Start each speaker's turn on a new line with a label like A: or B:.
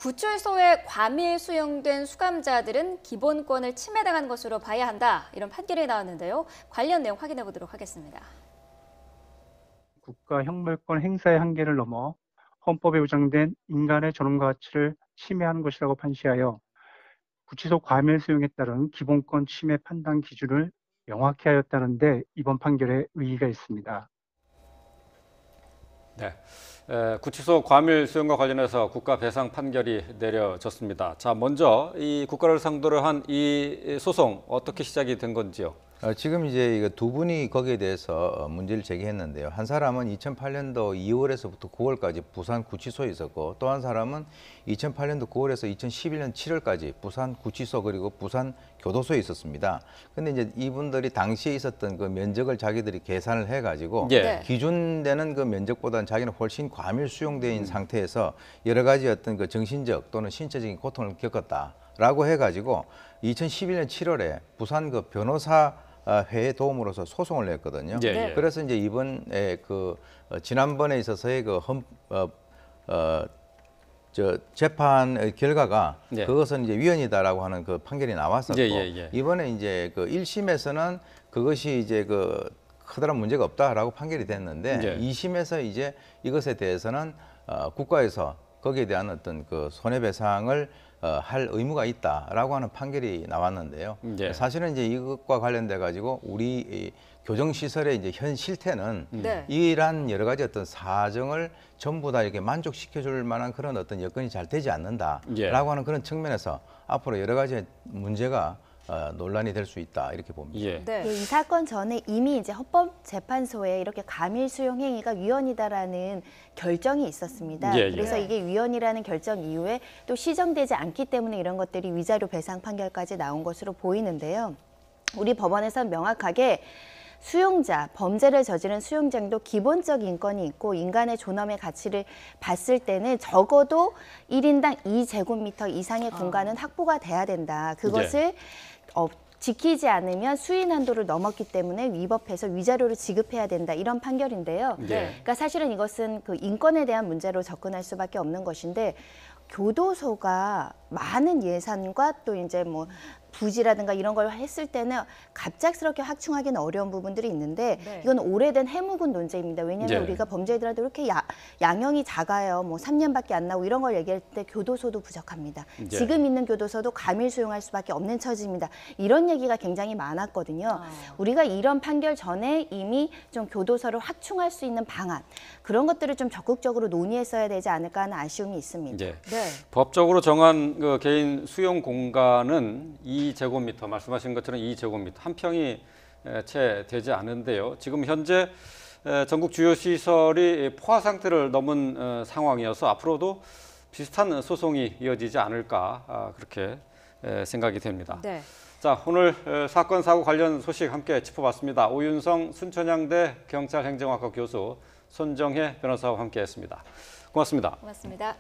A: 구출소에 과밀 수용된 수감자들은 기본권을 침해당한 것으로 봐야 한다. 이런 판결이 나왔는데요. 관련 내용 확인해 보도록 하겠습니다.
B: 국가 형벌권 행사의 한계를 넘어 헌법에 보장된 인간의 존엄과 가치를 침해하는 것이라고 판시하여 구치소 과밀 수용에 따른 기본권 침해 판단 기준을 명확히 하였다는 데 이번 판결에 의의가 있습니다.
C: 네, 구치소 과밀 수용과 관련해서 국가 배상 판결이 내려졌습니다. 자, 먼저 이 국가를 상대로 한 이 소송 어떻게 시작이 된 건지요?
D: 지금 이제 이거 두 분이 거기에 대해서 문제를 제기했는데요. 한 사람은 2008년도 2월에서부터 9월까지 부산 구치소에 있었고, 또 한 사람은 2008년도 9월에서 2011년 7월까지 부산 구치소 그리고 부산 교도소에 있었습니다. 근데 이제 이분들이 당시에 있었던 그 면적을 자기들이 계산을 해가지고
C: 예.
D: 기준되는 그 면적보다는 자기는 훨씬 과밀 수용되어 있는 상태에서 여러 가지 어떤 그 정신적 또는 신체적인 고통을 겪었다라고 해가지고 2011년 7월에 부산 그 변호사 회의 도움으로서 소송을 냈거든요.
C: 예, 예.
D: 그래서 이제 이번에 지난번에 있어서의 재판 결과가
C: 예.
D: 그것은 이제 위헌이다라고 하는 그 판결이 나왔었고,
C: 예.
D: 이번에 이제 1심에서는 그것이 이제 크다란 문제가 없다라고 판결이 됐는데,
C: 예.
D: 2심에서 이제 이것에 대해서는 국가에서 거기에 대한 어떤 그 손해배상을 할 의무가 있다라고 하는 판결이 나왔는데요.
C: 예.
D: 사실은 이제 이것과 관련돼 가지고 우리 이 교정시설의 이제 현 실태는
A: 네.
D: 이러한 여러 가지 어떤 사정을 전부 다 이렇게 만족시켜줄 만한 그런 어떤 여건이 잘 되지 않는다라고
C: 예.
D: 하는 그런 측면에서 앞으로 여러 가지 문제가 논란이 될 수 있다 이렇게 봅니다.
C: 예.
A: 네.
E: 이 사건 전에 이미 이제 헌법재판소에 이렇게 과밀 수용 행위가 위헌이다라는 결정이 있었습니다.
C: 예.
E: 그래서 이게 위헌이라는 결정 이후에 또 시정되지 않기 때문에 이런 것들이 위자료 배상 판결까지 나온 것으로 보이는데요. 우리 법원에서는 명확하게 수용자, 범죄를 저지른 수용자도 기본적 인권이 있고 인간의 존엄의 가치를 봤을 때는 적어도 1인당 2제곱미터 이상의 공간은 확보가 돼야 된다. 그것을 지키지 않으면 수인 한도를 넘었기 때문에 위법해서 위자료를 지급해야 된다. 이런 판결인데요.
C: 예.
E: 그러니까 사실은 이것은 그 인권에 대한 문제로 접근할 수밖에 없는 것인데, 교도소가 많은 예산과 또 이제 뭐 부지라든가 이런 걸 했을 때는 갑작스럽게 확충하기는 어려운 부분들이 있는데,
A: 네.
E: 이건 오래된 해묵은 논제입니다. 왜냐하면
C: 예.
E: 우리가 범죄들한테 이렇게 양형이 작아요. 뭐 3년밖에 안 나오고 이런 걸 얘기할 때 교도소도 부족합니다.
C: 예.
E: 지금 있는 교도소도 과밀 수용할 수밖에 없는 처지입니다. 이런 얘기가 굉장히 많았거든요. 우리가 이런 판결 전에 이미 좀 교도소를 확충할 수 있는 방안, 그런 것들을 좀 적극적으로 논의했어야 되지 않을까 하는 아쉬움이 있습니다.
C: 예.
A: 네.
C: 법적으로 정한 그 개인 수용 공간은 2제곱미터, 말씀하신 것처럼 2제곱미터, 한 평이 채 되지 않은데요. 지금 현재 전국 주요 시설이 포화 상태를 넘은 상황이어서 앞으로도 비슷한 소송이 이어지지 않을까 그렇게 생각이 됩니다.
A: 네.
C: 자, 오늘 사건 사고 관련 소식 함께 짚어봤습니다. 오윤성 순천향대 경찰행정학과 교수, 손정혜 변호사와 함께했습니다. 고맙습니다.
A: 고맙습니다.